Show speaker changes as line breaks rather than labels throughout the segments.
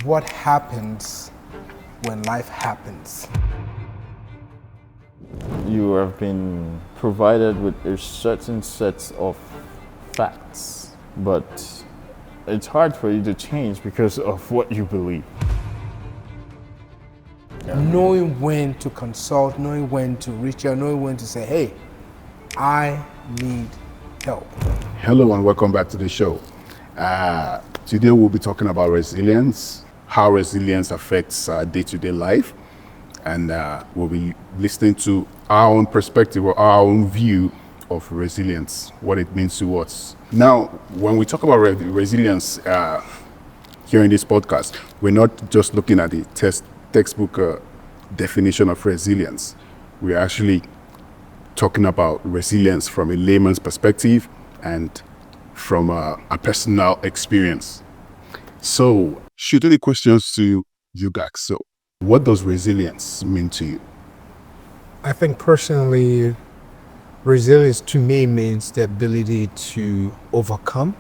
What happens when life happens?
You have been provided with a certain set of facts, but it's hard for you to change because of what you believe.
Knowing when to consult, knowing when to reach out, knowing when to say, hey, I need help.
Hello and welcome back to the show. Today we'll be talking about resilience, how resilience affects day-to-day life, and we'll be listening to our own perspective or our own view of resilience, what it means to us. Now, when we talk about resilience here in this podcast, we're not just looking at the textbook definition of resilience. We're actually talking about resilience from a layman's perspective and from a personal experience. So, shoot any questions to you guys. So, what does resilience mean to you?
I think personally, resilience to me means the ability to overcome,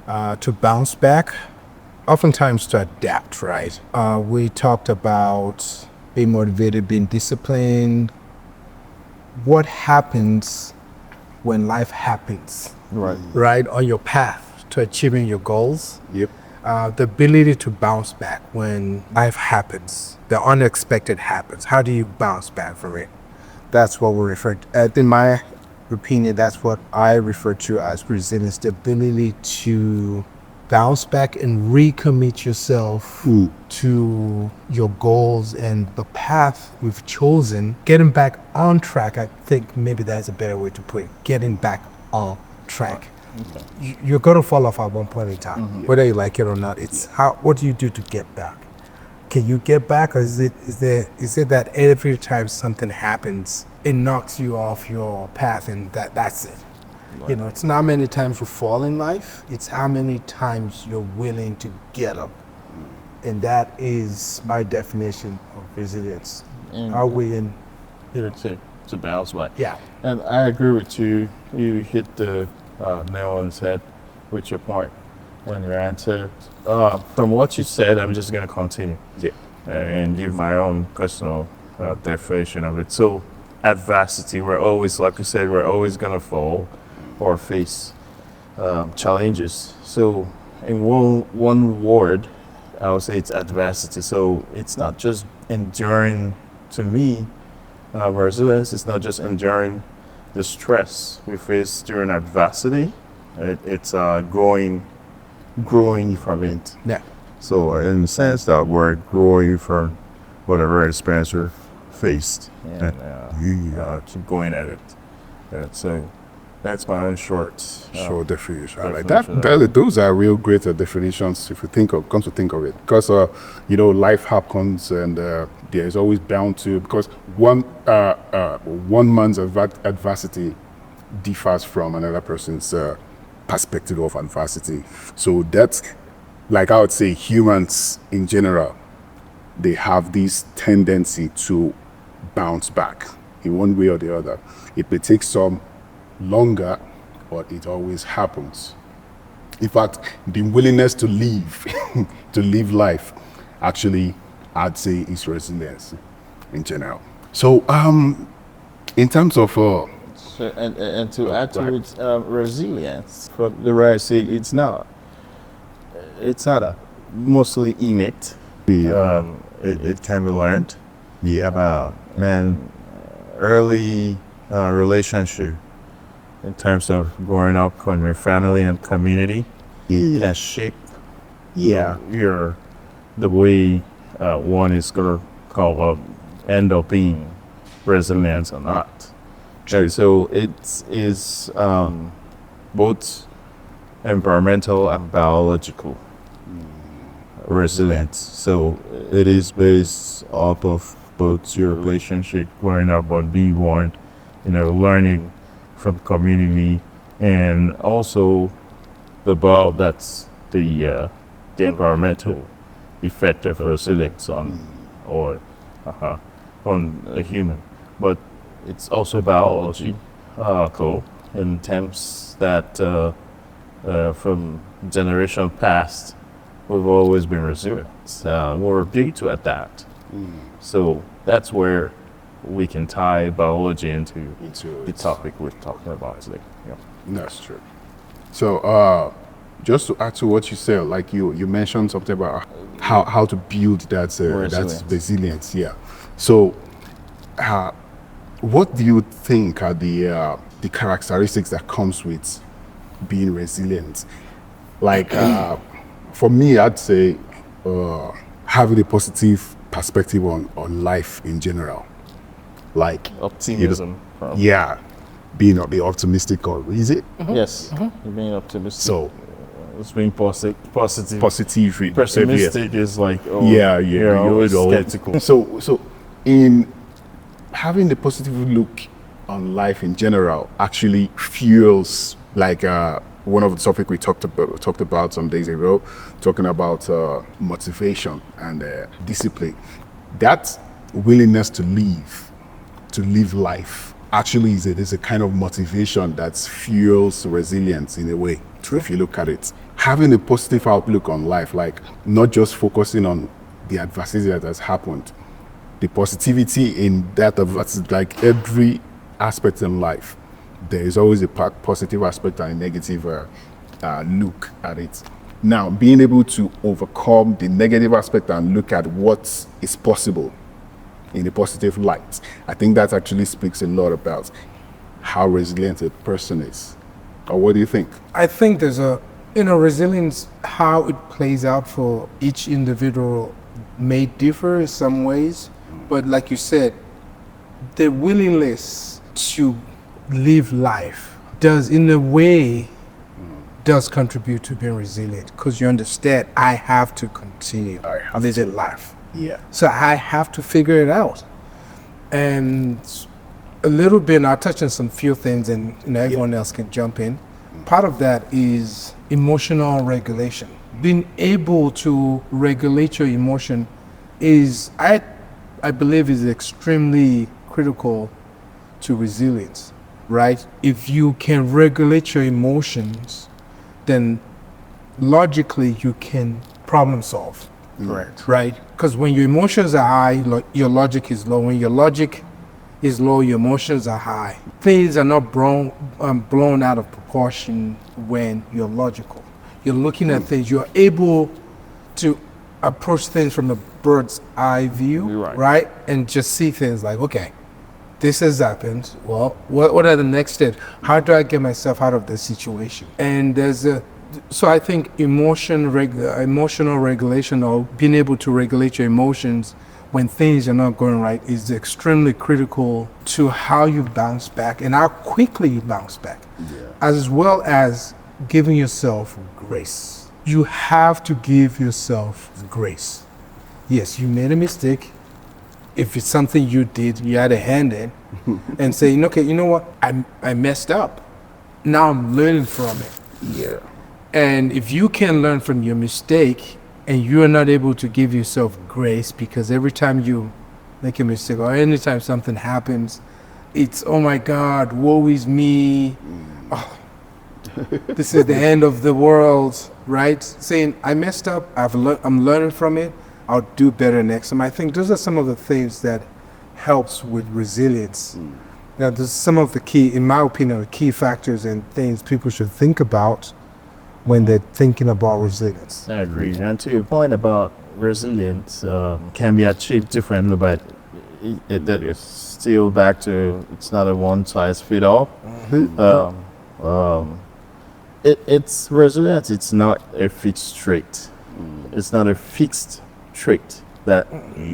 to bounce back, oftentimes to adapt, right? We talked about being motivated, being disciplined. What happens when life happens? Right, on your path to achieving your goals.
Yep.
The ability to bounce back when life happens, the unexpected happens. How do you bounce back from it? That's what we refer to. In my opinion, that's what I refer to as resilience, the ability to bounce back and recommit yourself to your goals and the path we've chosen. Getting back on track, I think maybe that's a better way to put it. Getting back on track. Okay. You're going to fall off at one point in time, whether you like it or not. It's how. What do you do to get back? Can you get back, or is it that every time something happens, it knocks you off your path and that's it? Right. You know, it's not how many times you fall in life, it's how many times you're willing to get up. And that is my definition of resilience. Are we in?
To bounce back.
Yeah.
And I agree with you. You hit the nail on the head with your point when you answered. From what you said, I'm just going to continue and give my own personal definition of it. So, adversity, we're always, like you said, we're always going to fall or face challenges. So, in one word, I would say it's adversity. So, it's not just enduring, to me, resilience is not just enduring the stress we face during adversity. It's growing from it.
Yeah.
So in the sense that we're growing from whatever experience we've faced, and we keep going at it. So that's my own short
definition. I like that. Those are real great definitions if you come to think of it. Because life happens, and there is always bound to, because one man's adversity differs from another person's perspective of adversity. So that's, like I would say, humans in general, they have this tendency to bounce back in one way or the other. It may take some longer, but it always happens. In fact, the willingness to live life, actually, I'd say is resilience in general. So, in terms of
and to add to it, resilience, from the way I say, it's not a mostly innate. It can be learned. Early relationship in terms of growing up in your family and community that shape the way one is gonna end up being resilient or not. So it is both environmental and biological resilience. So it is based off of both your relationship growing up or being born, learning from community, and also that's the environmental effect of resilience on a human. But it's also biology, in terms that from generation past, we've always been resilient. We're ability to adapt. So that's where we can tie biology into the topic we're talking about today. Yeah.
That's true. So, just to add to what you said, like you mentioned something about how to build that resilience. Yeah. So, what do you think are the characteristics that comes with being resilient? Like, for me, I'd say having a positive perspective on life in general. Like
Optimism.
yeah, be optimistic, or is it?
Yes. Being optimistic.
So
it's being positive.
positive.
Pessimistic is like,
You're
always
always-
skeptical.
So in having the positive look on life in general actually fuels like one of the topic we talked about some days ago, talking about motivation and discipline. That willingness to live life actually is a kind of motivation that fuels resilience in a way. True. If you look at it, having a positive outlook on life, like not just focusing on the adversity that has happened, the positivity in that adversity, like every aspect in life, there is always a positive aspect and a negative look at it. Now, being able to overcome the negative aspect and look at what is possible in a positive light, I think that actually speaks a lot about how resilient a person is. Or what do you think?
I think there's resilience, how it plays out for each individual may differ in some ways, but like you said, the willingness to live life does contribute to being resilient, because you understand I have to continue living life.
Yeah.
So I have to figure it out. And a little bit, I'll touch on some few things and everyone else can jump in. Part of that is emotional regulation. Being able to regulate your emotion is, I believe, is extremely critical to resilience, right? If you can regulate your emotions, then logically you can problem solve.
Correct.
Right? Because when your emotions are high, your logic is low. When your logic is low, your emotions are high. Things are not blown out of proportion when you're logical. You're looking at things, you're able to approach things from a bird's eye view, right? And just see things like, okay, this has happened. Well, what are the next steps? How do I get myself out of this situation? And so I think emotional regulation, or being able to regulate your emotions when things are not going right, is extremely critical to how you bounce back and how quickly you bounce back, as well as giving yourself grace. You have to give yourself grace. Yes, you made a mistake. If it's something you did, you had a hand in, and saying, okay, you know what, I messed up. Now I'm learning from it.
Yeah.
And if you can learn from your mistake and you're not able to give yourself grace, because every time you make a mistake or anytime something happens, it's, oh my God, woe is me. Oh, this is the end of the world, right? Saying, I messed up, I'm learning from it, I'll do better next time. I think those are some of the things that helps with resilience. Now, there's some of the key, in my opinion, the key factors and things people should think about when they're thinking about resilience.
I agree. And to your point about resilience, can be achieved differently, but that is still back to, it's not a one-size-fits-all. It's resilience. It's not a fixed trait. It's not a fixed trait that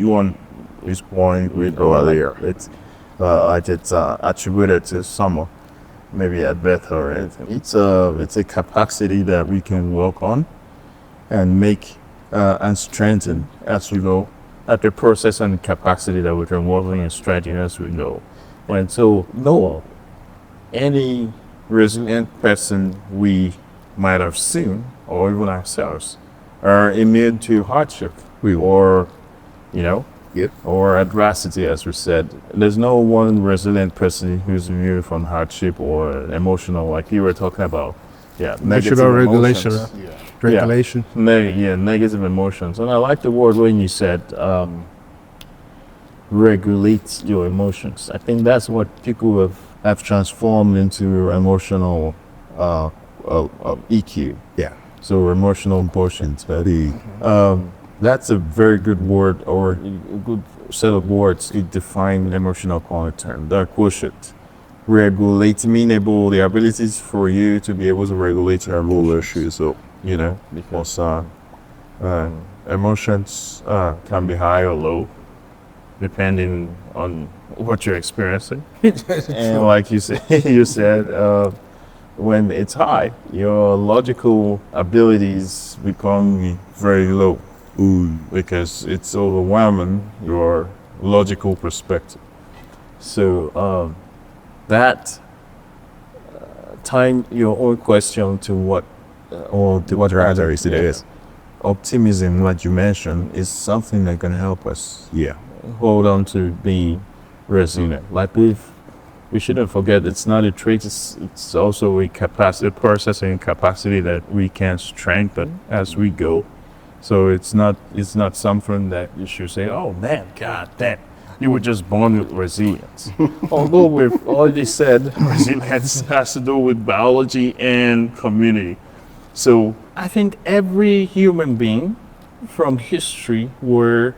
one is born with or other. It's attributed to someone, maybe at birth or anything. It's a capacity that we can work on and make and strengthen as we go. At the process and capacity that we can work on and strengthen as we go. And so, any resilient person we might have seen, or even ourselves, are immune to hardship or or adversity, as we said. There's no one resilient person who's immune from hardship or emotional, like you were talking about. Yeah,
Emotional regulation.
Yeah.
regulation.
Negative emotions. And I like the word when you said regulate your emotions. I think that's what people have transformed into emotional EQ.
Yeah.
So emotional quotient. That's a very good word or a good set of words to define emotional quotient. The quotient. Regulate, meanable, the abilities for you to be able to regulate your emotions. So, because emotions can be high or low depending on what you're experiencing. And like you said, when it's high, your logical abilities become very low because it's overwhelming your logical perspective. So that time your own question to what rather is optimism, what you mentioned, is something that can help us hold on to being resilient. Like we shouldn't forget, it's not a trait, it's also a capacity, processing capacity that we can strengthen as we go. So it's not something that you should say, oh man, God damn, you were just born with resilience. Although we've already said resilience has to do with biology and community. So I think every human being from history we're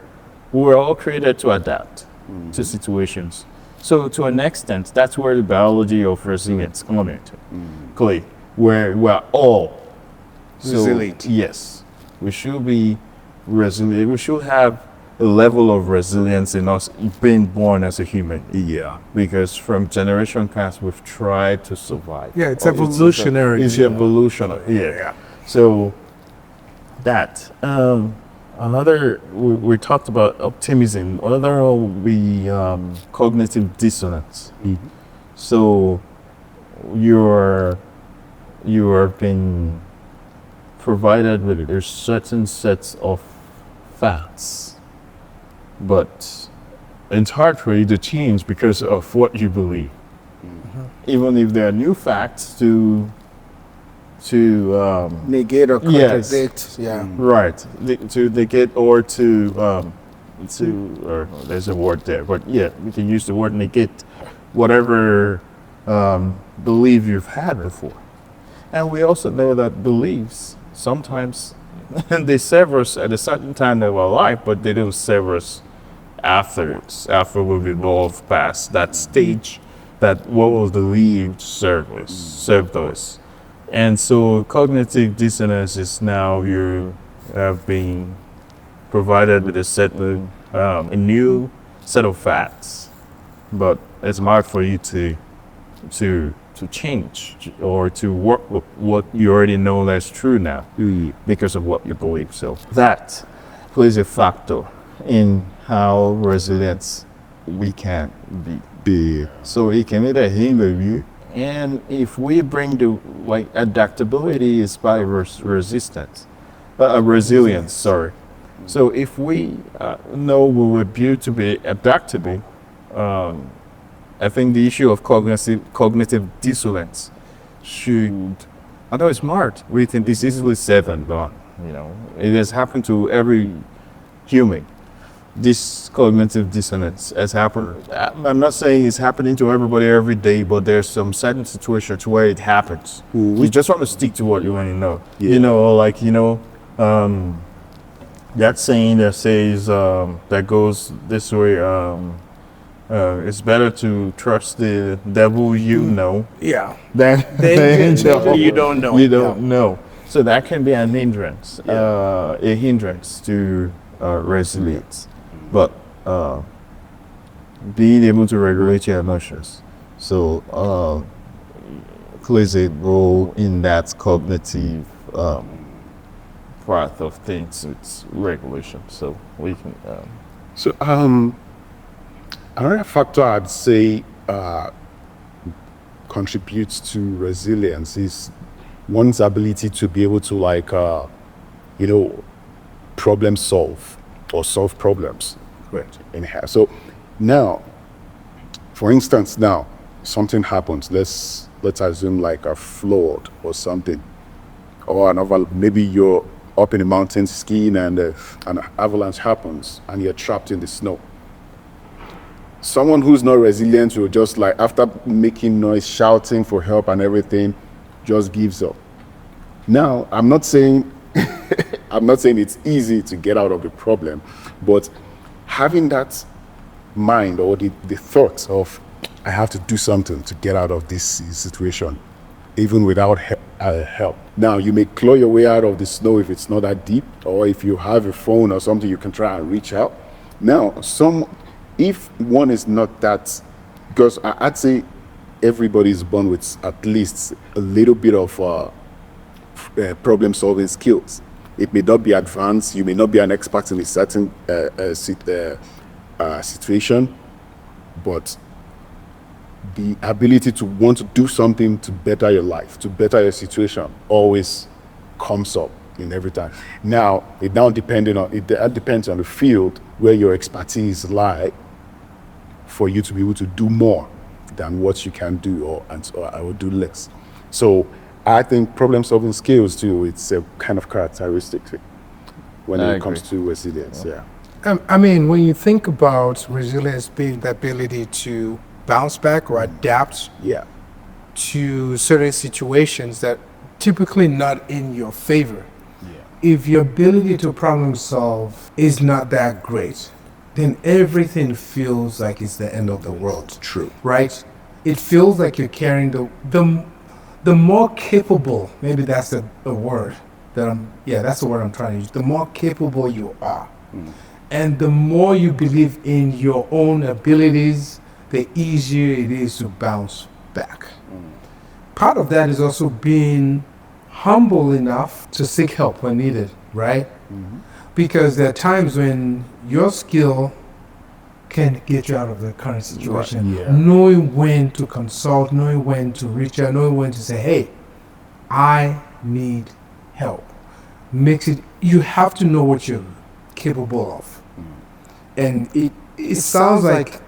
all created to adapt to situations. So to an extent, that's where the biology of resilience comes into play, where we're all
Resilient.
Yes, we should be resilient. We should have a level of resilience in us being born as a human.
Yeah.
Because from generation past, we've tried to survive.
Yeah, it's evolutionary.
It's evolutionary. Yeah. So that another we talked about optimism. Another will be cognitive dissonance. So you have been provided with a certain sets of facts, but it's hard for you to change because of what you believe. Even if there are new facts to
Negate or
Yes.
contradict. Yeah.
right to negate or or there's a word there, but yeah, we can use the word negate whatever belief you've had before. And we also know that beliefs sometimes they serve us at a certain time of our life, but they don't serve us after we've evolved past that stage that what was believed served us. And so cognitive dissonance is now you have been provided with a new set of facts, but it's hard for you to change or to work with what you already know that's true now because of what you believe. So that plays a factor in how resilient we can be. So it can either hinder you, and if we bring the adaptability is by resilience. So if we know we were built to be adaptable, I think the issue of cognitive dissonance should, I know it's smart, we think this is easily said and done. It has happened to every human. This cognitive dissonance has happened. I'm not saying it's happening to everybody every day, but there's some certain situations where it happens. You just want to stick to what you want to know. That saying that says, that goes this way, it's better to trust the devil you know
Yeah.
than the angel
you don't know.
You don't know. So that can be an hindrance, a hindrance to resilience. But being able to regulate your emotions, so plays a role in that cognitive part of things. It's regulation. So we can.
So another factor I'd say contributes to resilience is one's ability to be able to problem solve or solve problems.
Correct.
Anyhow, so now, for instance, something happens. Let's assume like a flood or something, or maybe you're up in the mountains skiing and an avalanche happens and you're trapped in the snow. Someone who's not resilient will just like, after making noise, shouting for help and everything, just gives up. Now, I'm not saying it's easy to get out of the problem, but having that mind or the thoughts of, I have to do something to get out of this situation, even without help. Now, you may claw your way out of the snow if it's not that deep, or if you have a phone or something, you can try and reach out. Now, if one is not that, because I'd say everybody is born with at least a little bit of problem-solving skills. It may not be advanced, you may not be an expert in a certain situation, but the ability to want to do something to better your life, to better your situation, always comes up in every time. Now, that depends on the field where your expertise lie, for you to be able to do more than what you can do, or I will do less. So I think problem-solving skills too, it's a kind of characteristic when it comes to resilience. Yeah.
I mean, when you think about resilience being the ability to bounce back or adapt to certain situations that typically not in your favor. If your ability to problem solve is not that great, then everything feels like it's the end of the world.
True.
Right? It feels like you're carrying the more capable, maybe that's the word that's the word I'm trying to use. The more capable you are, and the more you believe in your own abilities, the easier it is to bounce back. Part of that is also being humble enough to seek help when needed, right? Because there are times when your skill can get you out of the current situation.
Right. Yeah.
Knowing when to consult, knowing when to reach out, knowing when to say, hey, I need help. You have to know what you're capable of. And it sounds like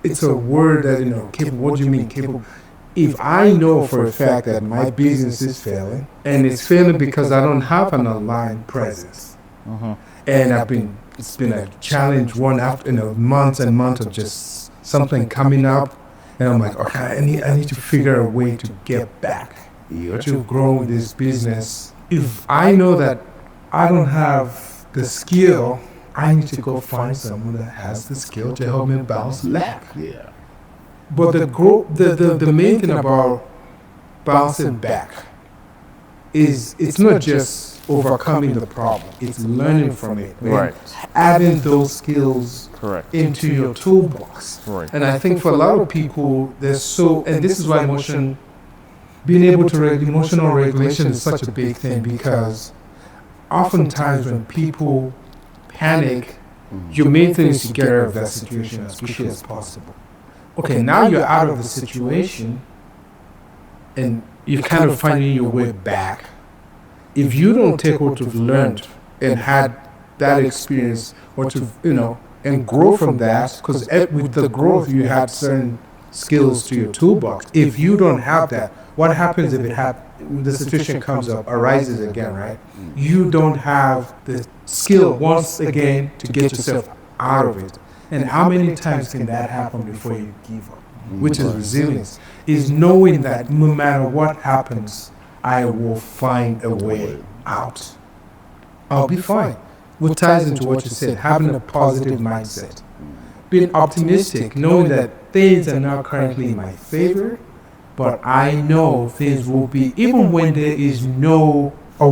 it's a word that, capable. What do you mean capable? If I know for a fact that my business is failing, and it's failing because I don't have an online presence, and it's been a challenge one after months and months of just something coming up, and I'm like, okay, I need to figure a way to get back to grow this business. If I know that I don't have the skill, I need to go find someone that has the skill to help me bounce back.
Yeah.
But the main thing about bouncing back is it's not just overcoming the problem, it's learning from it.
Right.
Adding those skills into your toolbox.
Right.
And I think for a lot of people, and this is why being able to emotional regulation is such a big thing, because oftentimes when people panic, your main thing is to get out of that situation as quickly as possible. Okay, now you're out of the situation and you're kind of finding your way back. If you don't take what you've learned and had that experience, or and grow from that, because with the growth you had certain skills to your toolbox. If you don't have that, what happens if the situation arises again, right? You don't have the skill once again to get yourself out of it. And how many times can that happen before you give up? Which is resilience, is knowing that no matter what happens, I will find a way out. I'll be fine. Which ties into what you said, having a positive mindset. Being optimistic, knowing that things are not currently in my favor, but I know things will be, even when there is no, or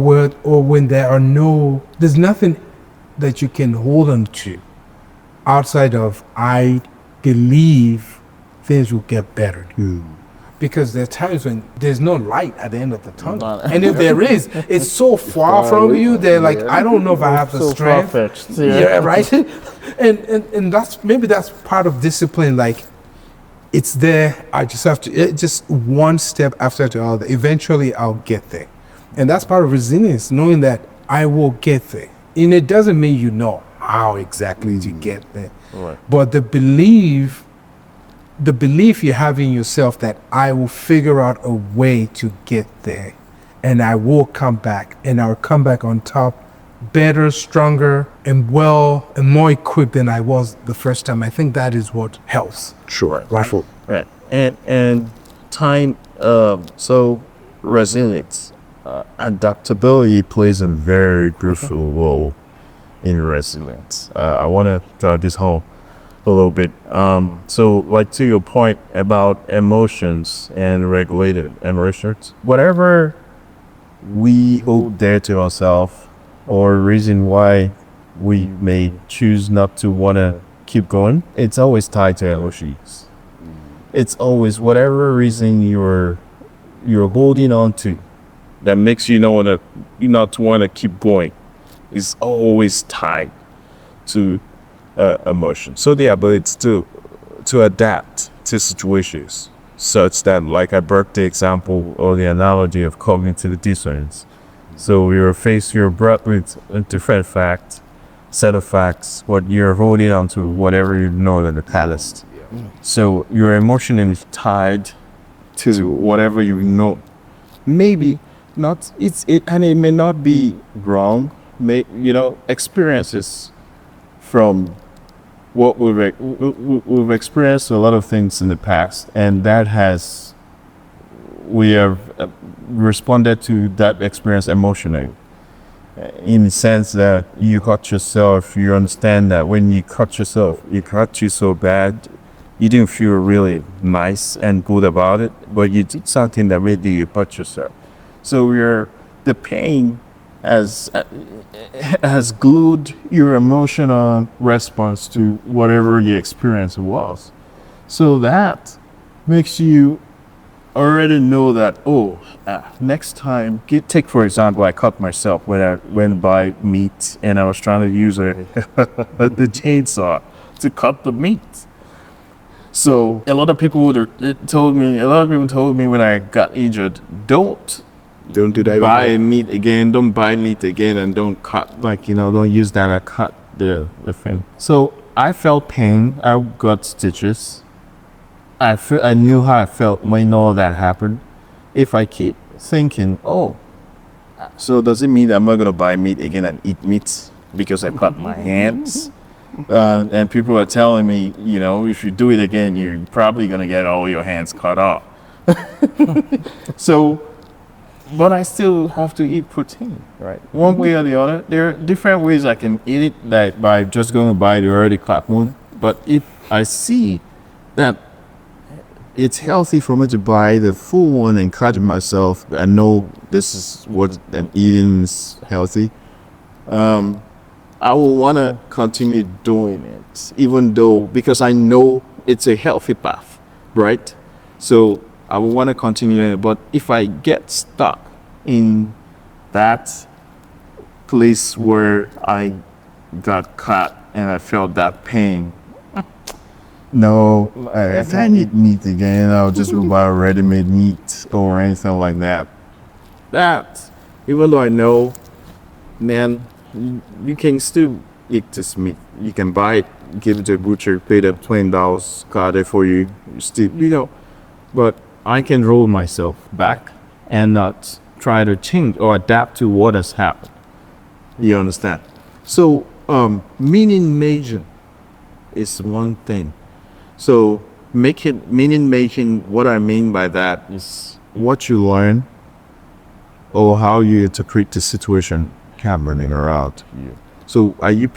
when there's nothing that you can hold on to outside of, I believe things will get better. Because there are times when there's no light at the end of the tunnel. And if there is, it's so far from you, they're like, I don't know if I have the strength. Right? And that's part of discipline. Like, it's there, I just have to, just one step after the other. Eventually I'll get there. And that's part of resilience, knowing that I will get there. And it doesn't mean you know how exactly to get there.
Right.
But the belief you have in yourself that I will figure out a way to get there, and I will come back, and I'll come back on top, better, stronger, and more equipped than I was the first time. I think that is what helps.
Sure.
Right.
Right. And time, so resilience, adaptability plays a very crucial role in resilience. I want to talk this home a little bit. So like to your point about emotions and regulated emotions, whatever we hold dear to ourselves or reason why we may choose not to want to keep going, it's always tied to emotions. It's always whatever reason you're holding on to that makes you not want to keep going is always tied to emotion. So the ability to adapt to situations such that, like I brought the example or the analogy of cognitive dissonance. So you're brought with a different fact, set of facts, what you're holding on to, whatever you know in the past. So your emotion is tied to whatever you know. Maybe not. And it may not be wrong. Experiences from what we've experienced a lot of things in the past, and we have responded to that experience emotionally. In the sense that you hurt yourself, you understand that when you cut yourself, it hurt you so bad, you didn't feel really nice and good about it, but you did something that made you hurt yourself. So the pain has glued your emotional response to whatever the experience was. So that makes you already know that, next time, take for example, I cut myself when I went by meat and I was trying to use the chainsaw to cut the meat. So a lot of people told me when I got injured, don't
Don't do that.
buy meat again, don't buy meat again, and don't cut, don't use that to cut the thing. So I felt pain, I got stitches. I knew how I felt when all that happened. If I keep thinking, so does it mean that I'm not gonna buy meat again and eat meat because I cut my hands? And people are telling me, if you do it again, you're probably gonna get all your hands cut off. So, but I still have to eat protein, right? One way or the other. There are different ways I can eat it, like by just going to buy the already cut one. But if I see that it's healthy for me to buy the full one and cut it myself, I know this is what I'm eating is healthy. I will want to continue doing it, even though, because I know it's a healthy path, right? So I will want to continue it. But if I get stuck in that place where I got cut and I felt that pain, no, if I eat meat again, I'll just go buy ready-made meat or anything like that. Even though I know, man, you can still eat this meat. You can buy it, give it to a butcher, pay them $20, cut it for you. You still, but I can roll myself back and not try to change or adapt to what has happened. You understand? So, meaning making is one thing. So, meaning making, what I mean by that is what you learn or how you interpret the situation happening around you. So, are you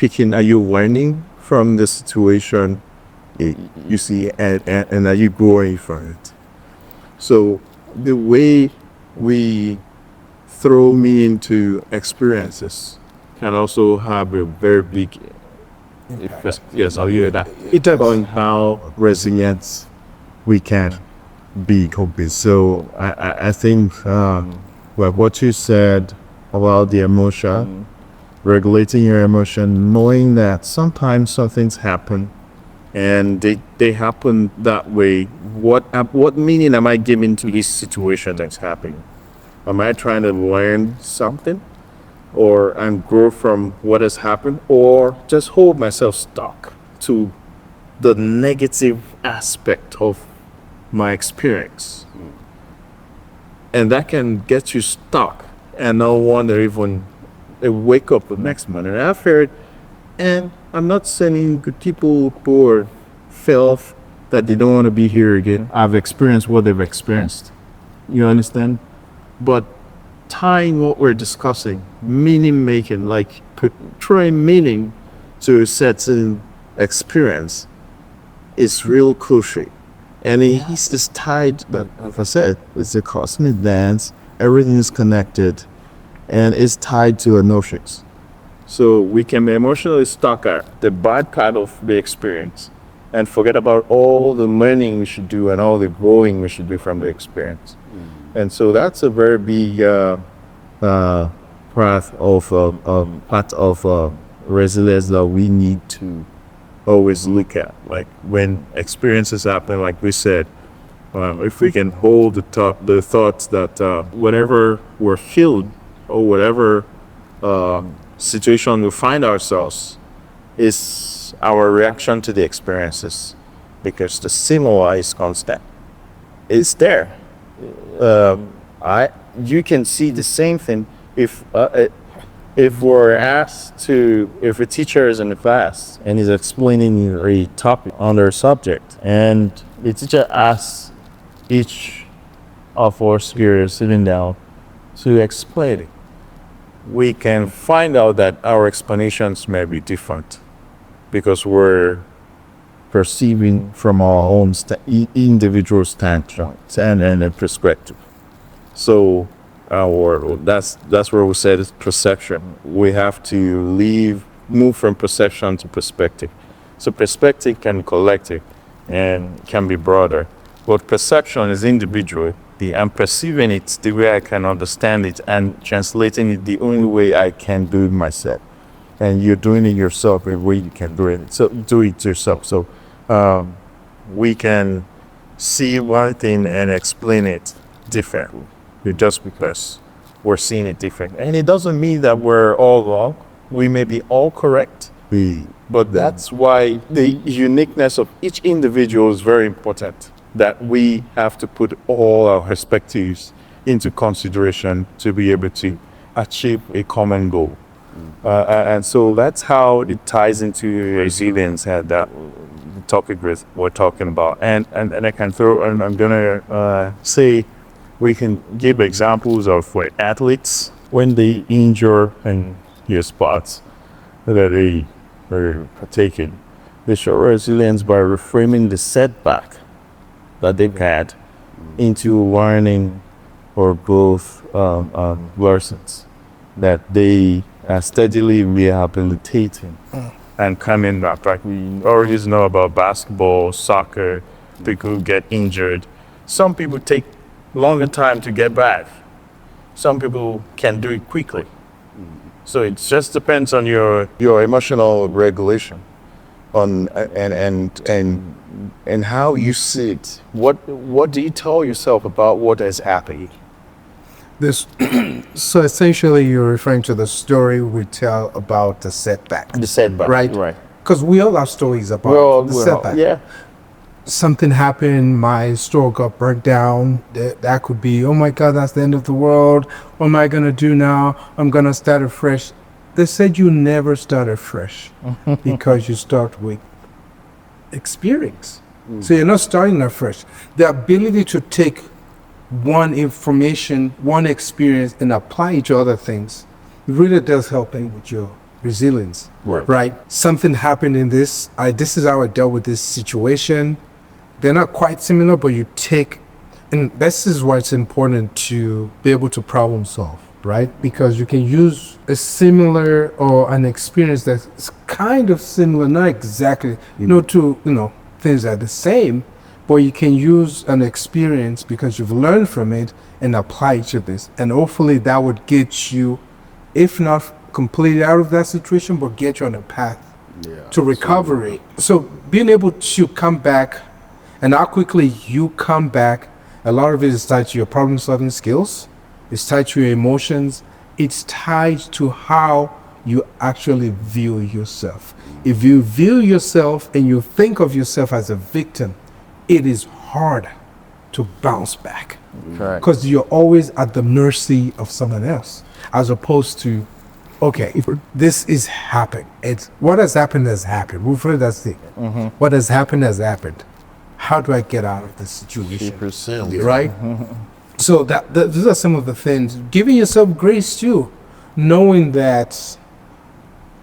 learning from the situation you see and are you growing from it? So, the way we throw me into experiences can also have a very big effect. Yes, I'll hear that. It's on how resilient we can be. So I think what you said about the emotion, regulating your emotion, knowing that sometimes some things happen and they happen that way. What meaning am I giving to this situation that's happening? Am I trying to learn something and grow from what has happened, or just hold myself stuck to the negative aspect of my experience? And that can get you stuck and no wonder even wake up the next morning. I've heard, and I'm not saying good people who felt that they don't want to be here again. I've experienced what they've experienced. You understand? But tying what we're discussing, meaning making, like throwing meaning to a certain experience is real crucial. And it's just tied, but like I said, it's a cosmic dance, everything is connected, and it's tied to emotions. So we can be emotionally stuck at the bad part of the experience and forget about all the learning we should do and all the growing we should do from the experience. And so that's a very big part of resilience that we need to always look at. Like when experiences happen, like we said, if we can hold the thoughts that whatever we're feeling or whatever situation we find ourselves is our reaction to the experiences, because the stimuli is constant. It's there. You can see the same thing if we're asked to, if a teacher is in the class and is explaining a topic on their subject, and the teacher asks each of our speakers sitting down to explain it, we can find out that our explanations may be different because we're perceiving from our own individual standpoint and perspective. So that's where we said it's perception. We have to move from perception to perspective. So perspective can be collective and can be broader, but perception is individual. I'm perceiving it the way I can understand it and translating it the only way I can do it myself. And you're doing it yourself the way you can do it. So do it yourself. So we can see one thing and explain it differently just because we're seeing it different. And it doesn't mean that we're all wrong. We may be all correct. But that's why the uniqueness of each individual is very important, that we have to put all our perspectives into consideration to be able to achieve a common goal. And so that's how it ties into resilience and that the topic we're talking about. And I can throw, and I'm gonna say, we can give examples of where athletes, when they injure in their sports that they are taking, they show resilience by reframing the setback that they've had into learning or growth lessons that they are steadily rehabilitating and coming back. Like we already know about basketball, soccer, people get injured. Some people take longer time to get back. Some people can do it quickly. So it just depends on your emotional regulation, on and how you see it. What do you tell yourself about what has happened?
This, so essentially, you're referring to the story we tell about the setback.
The setback,
right? Because we all have stories about the setback.
Yeah.
Something happened, my store got burnt down. That could be, oh my God, that's the end of the world. What am I going to do now? I'm going to start afresh. They said you never start afresh because you start with experience. So you're not starting afresh. The ability to take one information, one experience, and apply it to other things really does help with your resilience. Right? Something happened in this. This is how I dealt with this situation. They're not quite similar, but you take, and this is why it's important to be able to problem solve, right? Because you can use a similar or an experience that's kind of similar, not exactly, things are the same, but you can use an experience because you've learned from it and apply it to this. And hopefully that would get you, if not completely out of that situation, but get you on a path to recovery. So being able to come back and how quickly you come back, a lot of it is tied to your problem solving skills. It's tied to your emotions. It's tied to how you actually view yourself. If you view yourself and you think of yourself as a victim, it is hard to bounce back.
Correct.
Because you're always at the mercy of someone else, as opposed to, okay, this is happening. It's what has happened has happened. We've heard that thing. What has happened has happened. How do I get out of this situation? Right? So those are some of the things. Giving yourself grace too, knowing that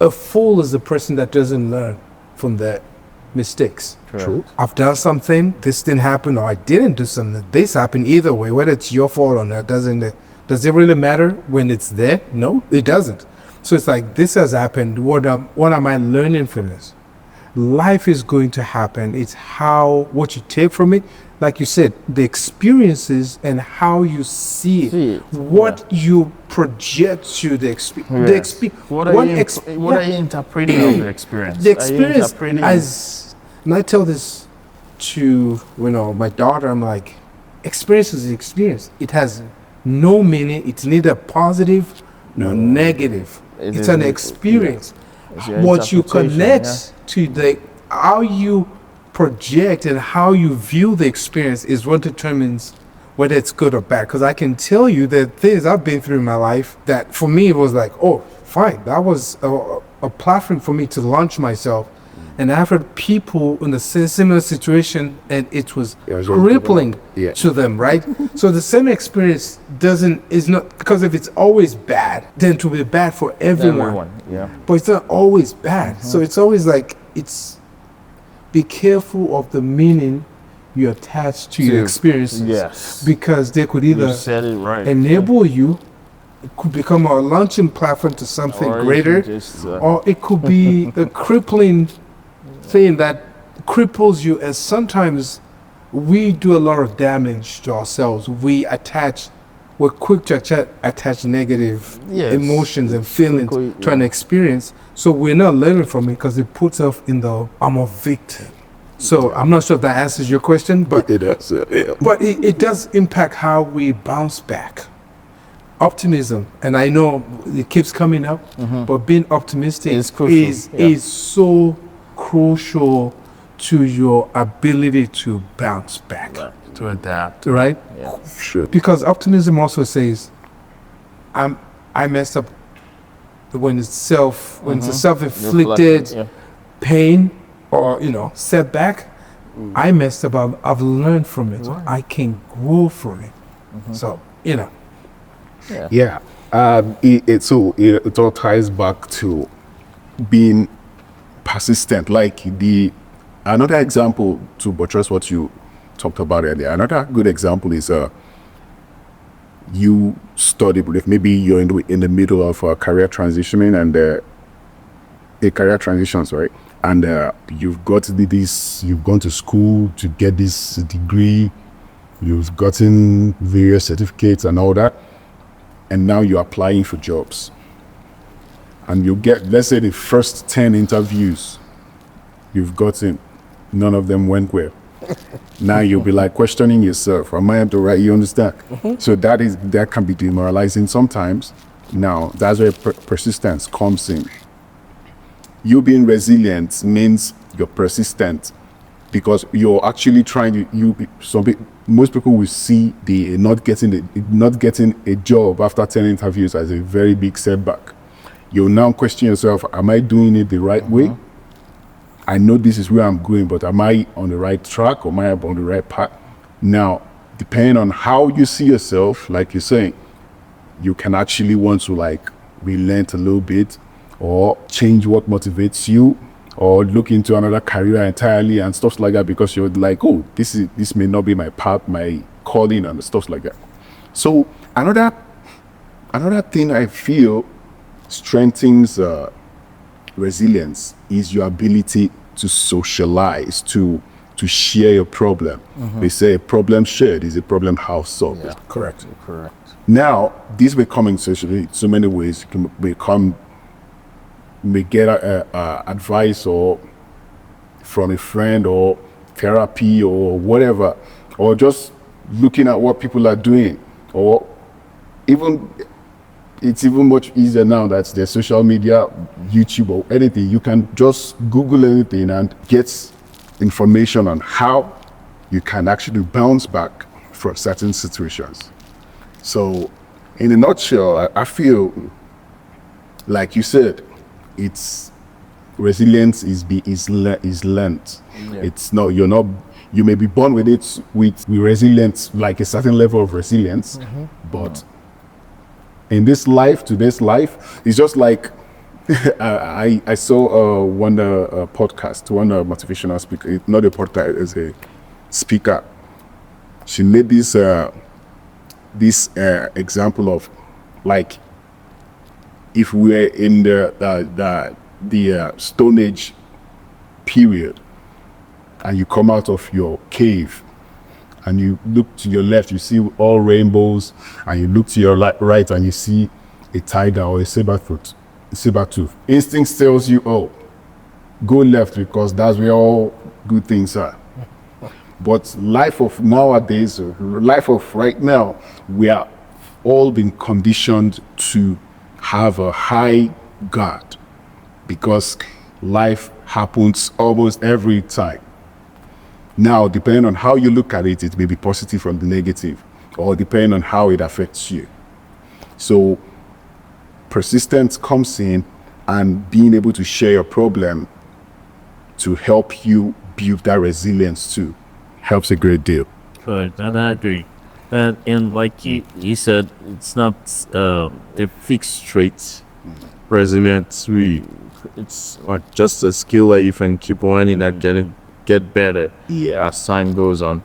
a fool is the person that doesn't learn from their mistakes.
True.
I've done something, this didn't happen, or I didn't do something, this happened. Either way, whether it's your fault or not, does it really matter when it's there? No, it doesn't. So it's like, this has happened. What am I learning from this? Life is going to happen. It's what you take from it. Like you said, the experiences and how you see it, what you project to the experience.
What are you interpreting of the experience?
The experience, and I tell this to my daughter, I'm like, experience is the experience. It has no meaning. It's neither positive nor negative. It's an experience. What you connect to how you project and how you view the experience is what determines whether it's good or bad. Because I can tell you that things I've been through in my life that for me it was like, oh, fine, that was a platform for me to launch myself. And I've heard people in a similar situation, and it was crippling to them, right? So the same experience is not, because if it's always bad, then it will be bad for everyone. But it's not always bad. So it's always like, be careful of the meaning you attach to your experiences.
Yes.
Because they could either enable you, it could become a launching platform to something greater, or it could be a crippling thing that cripples you. And sometimes we do a lot of damage to ourselves. We're quick to attach negative emotions and feelings to an experience. So we're not learning from it because it puts us in I'm a victim. So I'm not sure if that answers your question, but
It does.
but it does impact how we bounce back. Optimism, and I know it keeps coming up, but being optimistic is so crucial to your ability to bounce back,
to adapt,
right?
Sure.
Because optimism also says, I messed up. When it's a self-inflicted pain or setback, I messed up. I've learned from it. I can grow from it. So
Yeah. It all ties back to being persistent. Like another example to buttress what you talked about earlier. Another good example is you study, if maybe you're in the middle of a career transitioning and a career transitions, right? And you've gone to school to get this degree, you've gotten various certificates and all that, and now you're applying for jobs. And you get, let's say, the first 10 interviews you've gotten, none of them went well. Now you'll be like questioning yourself, am I up to right? You understand? So that can be demoralizing sometimes. Now that's where persistence comes in. You being resilient means you're persistent because you're actually trying to. Most people will see the not getting a job after 10 interviews as a very big setback. You'll now question yourself, am I doing it the right way? I know this is where I'm going, but am I on the right track or am I on the right path? Now, depending on how you see yourself, like you're saying, you can actually want to relent a little bit or change what motivates you or look into another career entirely and stuff like that because you're like, oh, this may not be my path, my calling and stuff like that. So another thing I feel strengthens resilience is your ability to socialize, to share your problem. They say a problem shared is a problem half solved.
Yeah.
correct.
Now, this may come in so many ways. You may get advice or from a friend or therapy or whatever, or just looking at what people are doing, or it's even much easier now that there's social media, YouTube or anything. You can just Google anything and get information on how you can actually bounce back from certain situations. So, in a nutshell, I feel, like you said, it's resilience is learned. It's not, you may be born with it with resilience, like a certain level of resilience, but in today's life, it's just like I saw one podcast, one motivational speaker, not a podcast, as a speaker. She made this example of, like, if we're in the Stone Age period, and you come out of your cave, and you look to your left, you see all rainbows, and you look to your right, and you see a tiger or a saber-tooth. Instinct tells you, oh, go left, because that's where all good things are. But life of nowadays, life of right now, we are all been conditioned to have a high guard, because life happens almost every time. Now, depending on how you look at it, it may be positive or the negative, or depending on how it affects you. So persistence comes in, and being able to share your problem to help you build that resilience too helps a great deal.
Right, and I agree. And like you said, it's not a fixed trait. Resilience, it's like just a skill that you can keep learning and get better as time goes on.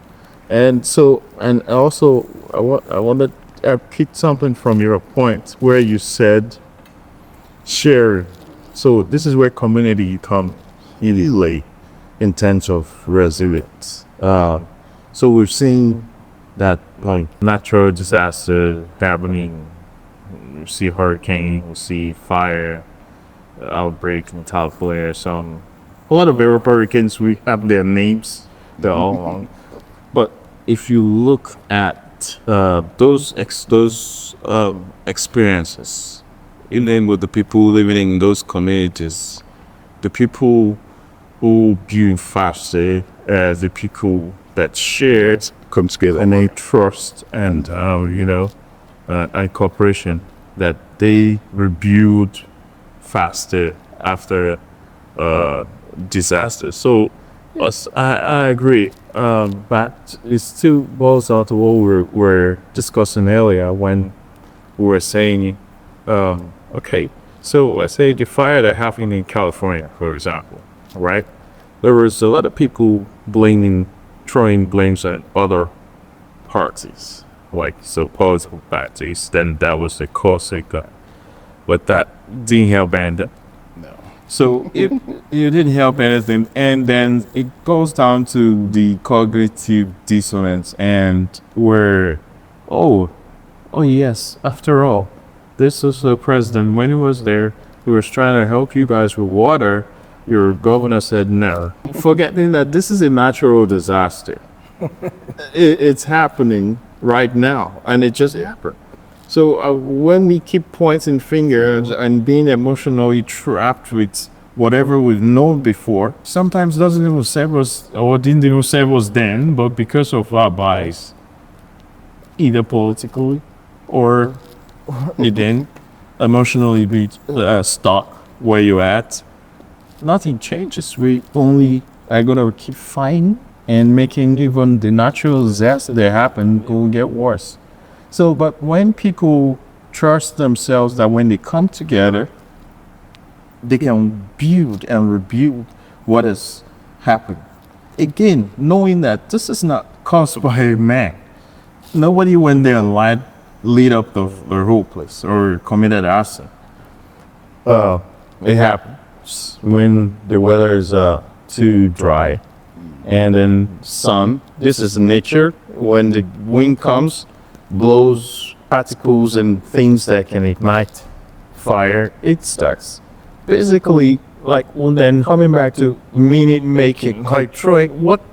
And so, and also, I want to pick something from your point where you said share. So this is where community comes really in terms of resilience. So we've seen that, like, natural disaster happening. We see hurricane, we see fire outbreak in California. So a lot of hurricanes, we have their names. They're all long. But if you look at those experiences, even with the people living in those communities, the people who build faster, the people that shared
Come together.
and they trust and and cooperation, that they rebuild faster after disaster. So I agree, but it still boils down to what we were discussing earlier when we were saying, okay, so let's say the fire that happened in California, for example, right? There was a lot of people throwing blames at other parties, like supposed parties. Then that was the cause of that, but that didn't help anything.
No.
So it didn't help anything, and then it goes down to the cognitive dissonance, and where, oh yes, after all, this was the president. When he was there, he was trying to help you guys with water. Your governor said no, forgetting that this is a natural disaster. It's happening right now, and it just happened. So when we keep pointing fingers and being emotionally trapped with whatever we've known before, sometimes doesn't even serve us, or didn't even serve us then, but because of our bias, either politically or you didn't emotionally be stuck where you're at, nothing changes. We only are gonna keep fighting and making even the natural disaster that happened will get worse. So, but when people trust themselves that when they come together, they can build and rebuild what has happened. Again, knowing that this is not caused by a man. Nobody went there and lit up the whole place or committed arson. It happens when the weather is too dry. And then sun, this is nature. When the wind comes, blows particles and things that can ignite fire, it starts. Basically, like, well, then coming back to meaning making, like Troy, what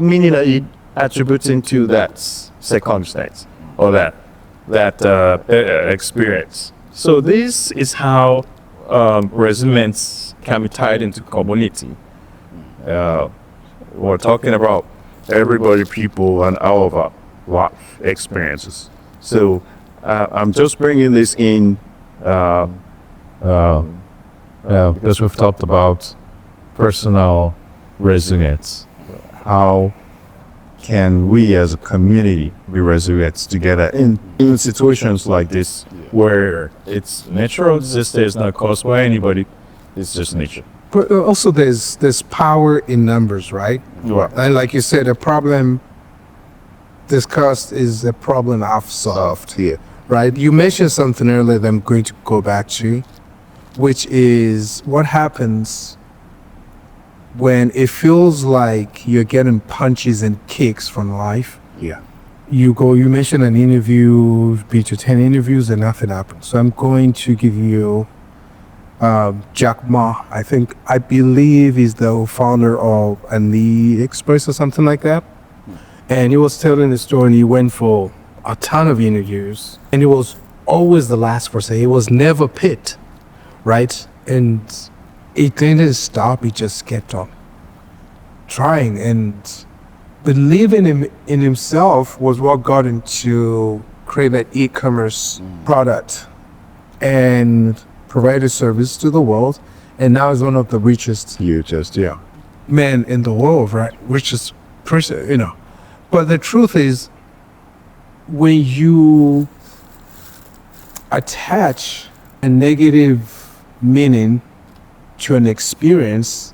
meaning are you attributing to that circumstance or that experience? So this is how resilience can be tied into community. We're talking about everybody, people, and all of our life experiences. So I'm just bringing this in because we've talked about personal resilience. How can we as a community be resilient together in situations like this where it's natural disaster is not caused by anybody, it's just nature.
But also, there's power in numbers, right?
Right.
And like you said, a problem discussed is a problem half solved.
Yeah.
Right? You mentioned something earlier that I'm going to go back to, which is what happens when it feels like you're getting punches and kicks from life.
Yeah.
You mentioned an interview, been to 10 interviews and nothing happened. So I'm going to give you Jack Ma. I believe he's the founder of AliExpress or something like that. And he was telling the story, and he went for a ton of interviews, and he was always the last person. He was never picked, right? And it didn't stop. He just kept on trying, and believing in himself was what got him to create an e-commerce product and provide a service to the world. And now he's one of the richest men in the world, right? Richest person, But the truth is, when you attach a negative meaning to an experience,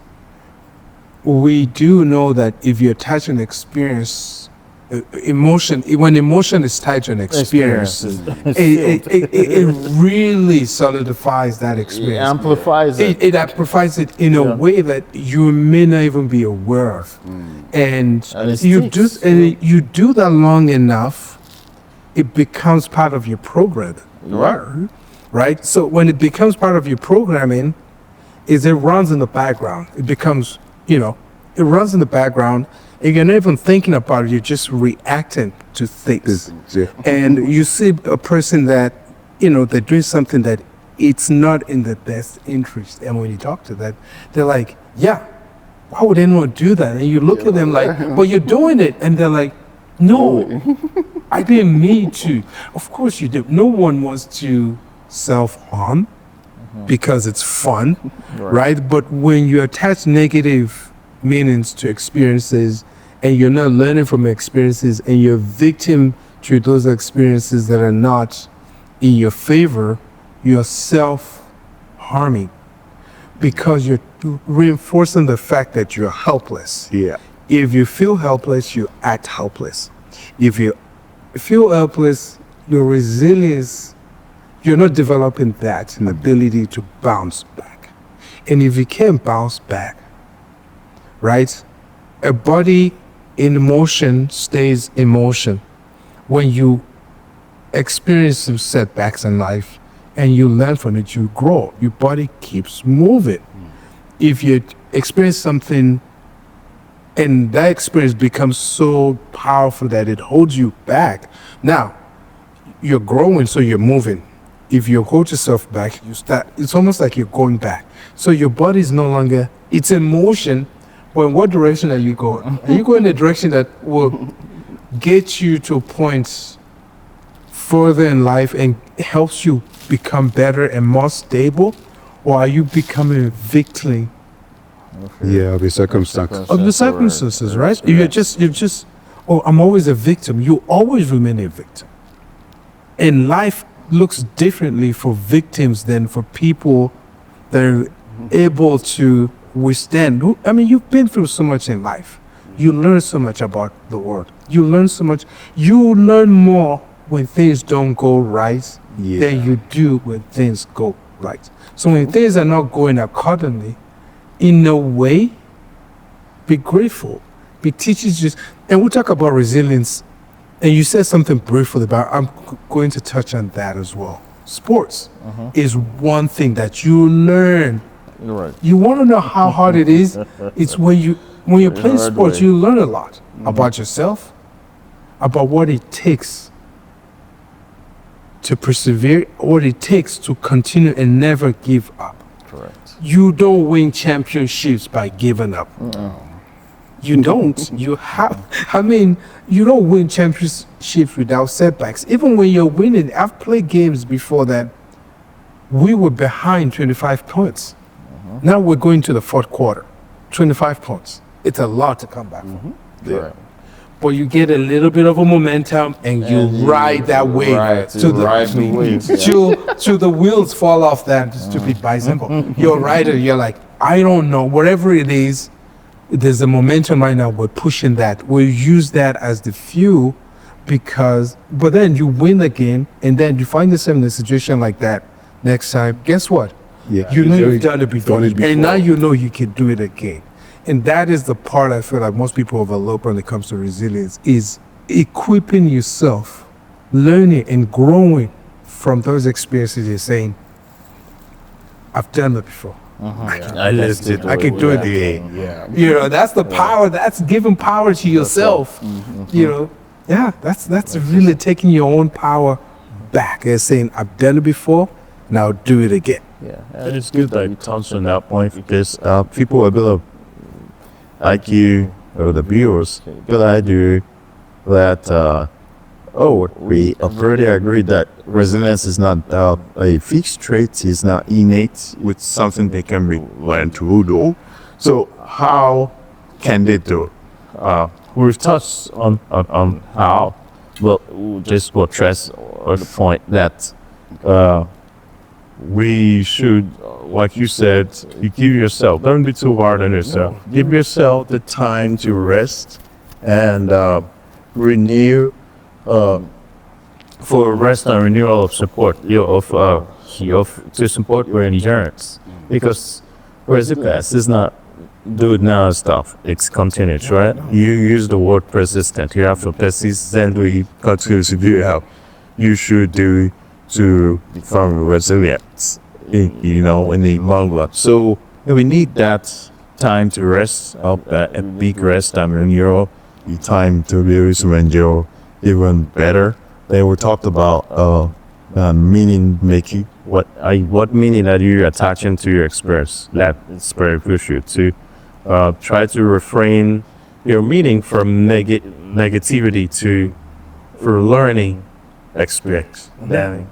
we do know that if you attach an experience, when emotion is tied to an experience, it really solidifies that experience.
It amplifies it.
It amplifies it in a way that you may not even be aware of. And you do that long enough, it becomes part of your programming. Right? So when it becomes part of your programming, it runs in the background. It becomes, it runs in the background, and you're not even thinking about it, you're just reacting to things. And you see a person that, they're doing something that it's not in the best interest. And when you talk to them, they're like, yeah, why would anyone do that? And you look at them like, but you're doing it. And they're like, no, I didn't mean to. Of course you do. No one wants to self-harm because it's fun, right? But when you attach negative meanings to experiences and you're not learning from experiences and you're victim to those experiences that are not in your favor, you're self-harming because you're reinforcing the fact that you're helpless.
Yeah.
If you feel helpless, you act helpless. If you feel helpless, your resilience, you're not developing that an ability to bounce back. And if you can't bounce back, right, a body in motion stays in motion. When you experience some setbacks in life and you learn from it, you grow. Your body keeps moving. If you experience something and that experience becomes so powerful that it holds you back, now you're growing, so you're moving. If you hold yourself back, it's almost like you're going back. So your body is no longer, it's in motion, but in what direction are you going? Are you going in a direction that will get you to a point further in life and helps you become better and more stable? Or are you becoming a victim
of the circumstances.
of the circumstances, right? You're just, I'm always a victim. You always remain a victim. And life looks differently for victims than for people that are able to withstand. You've been through so much in life. You learn so much about the world. You learn so much. You learn more when things don't go right than you do when things go right. So when things are not going accordingly, in a way, be grateful. It teaches you, and we'll talk about resilience. And you said something briefly about, I'm going to touch on that as well. Sports is one thing that you learn.
Right.
You want to know how hard it is? It's when you're playing sports, you learn a lot about yourself, about what it takes to persevere, what it takes to continue and never give up.
Correct.
You don't win championships by giving up. You don't. You have. I mean, you don't win championships without setbacks. Even when you're winning, I've played games before that we were behind 25 points. Now we're going to the fourth quarter, 25 points. It's a lot to come back from.
Right.
But you get a little bit of a momentum and you ride that wave till the wheels fall off that stupid bicycle. You're a rider, you're like, I don't know, whatever it is, there's a momentum right now, we're pushing that. We'll use that as the fuel but then you win again and then you find yourself in a situation like that next time. Guess what?
Yeah.
You know you've done it before.
Done it before.
And now you know you can do it again. And that is the part I feel like most people overlook when it comes to resilience, is equipping yourself, learning and growing from those experiences. You're saying, I've done it before.
I can
do it again.
Yeah.
You know, that's the power. That's giving power to yourself. You know, yeah, that's really taking your own power back and saying, I've done it before, now do it again.
Yeah, and it's good that you touched on that point because people are gonna, like you or the viewers, gonna do that. We already agreed that resilience is not a fixed trait; it's not innate. With something they can be learned to do. So how can they do it? We've touched on how, but we'll just buttress on the point that we should, like you said, you give yourself, don't be too hard on yourself. Give yourself the time to rest and renew, for rest and renewal of support, to support your endurance. Because resilience is not do it now stuff, it's continuous, right? You use the word persistent. You have to persistently continue to do how you should do to become resilient, in the long run. So we need that time to rest, a big rest and renewal, time to be able to endure even better. Then we talked about meaning making. What meaning are you attaching to your experience? That is very crucial to try to refrain your meaning from negativity for learning experience. Then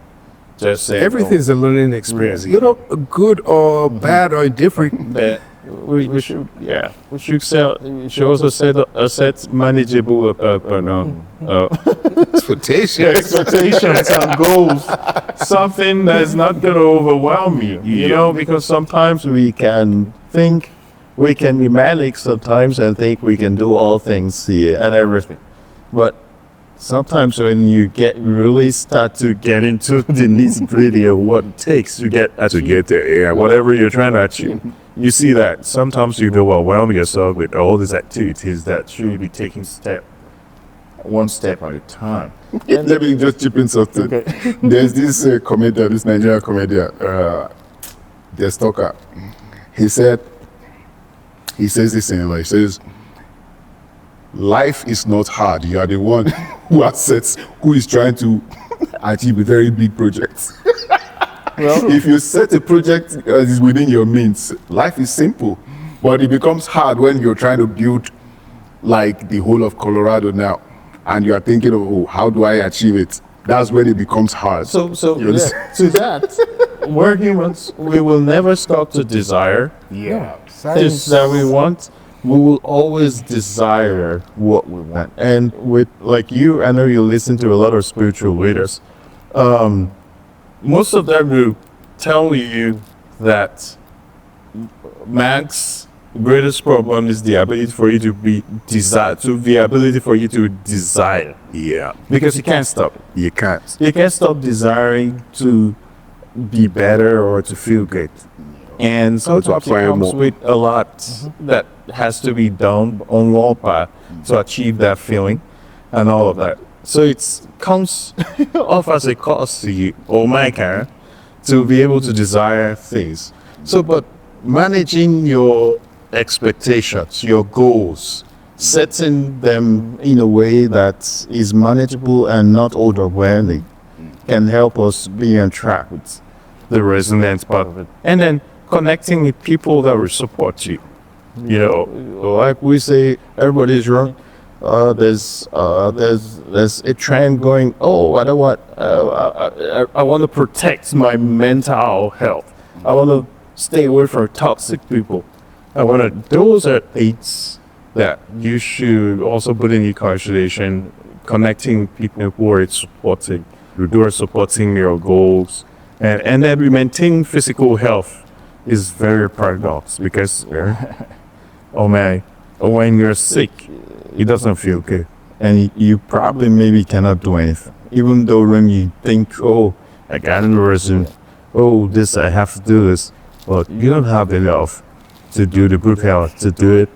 just say
Everything's a learning experience. You know, good or bad or indifferent.
we should also set manageable expectations and goals, something that's not going to overwhelm you, because sometimes we can be manic sometimes and think we can do all things here and everything, but sometimes when you really start to get into the nitty-gritty of what it takes to get there, whatever you're trying to achieve, you see that sometimes you overwhelm yourself with all these activities that should be taking one step at a time.
Let me just chip in something. Okay. There's this comedian, this Nigerian comedian, the stalker. He says this thing, he says, life is not hard. You are the one who is trying to achieve a very big project. Well, if you set a project that is within your means, life is simple. But it becomes hard when you're trying to build like the whole of Colorado now. And you are thinking, how do I achieve it? That's when it becomes hard.
So to that, we're humans. We will never stop to desire things that we want. We will always desire what we want. And with like you, I know you listen to a lot of spiritual leaders. Most of them will tell you that man's greatest problem is the ability for you to desire.
Yeah.
Because you can't stop it.
You can't.
You can't stop desiring to be better or to feel good. And sometimes it comes with a lot that has to be done on your part to achieve that feeling and all of that. So it comes off as a cost to you or my car to be able to desire things. So, but managing your expectations, your goals, setting them in a way that is manageable and not overwhelming can help us be on track with the resilience part of it. And then connecting with people that will support you. You know, like we say, everybody's wrong. There's a trend going. Oh, I don't want. I want to protect my mental health. I want to stay away from toxic people. I want to. Those are things that you should also put in your calculation. Connecting people who are supporting your goals, and then we maintain physical health is very paradox because oh man, when you're sick, it doesn't feel good, and you probably maybe cannot do anything. Even though when you think, oh, I got an resume, oh, this I have to do this, but you don't have enough to do the good health to do it.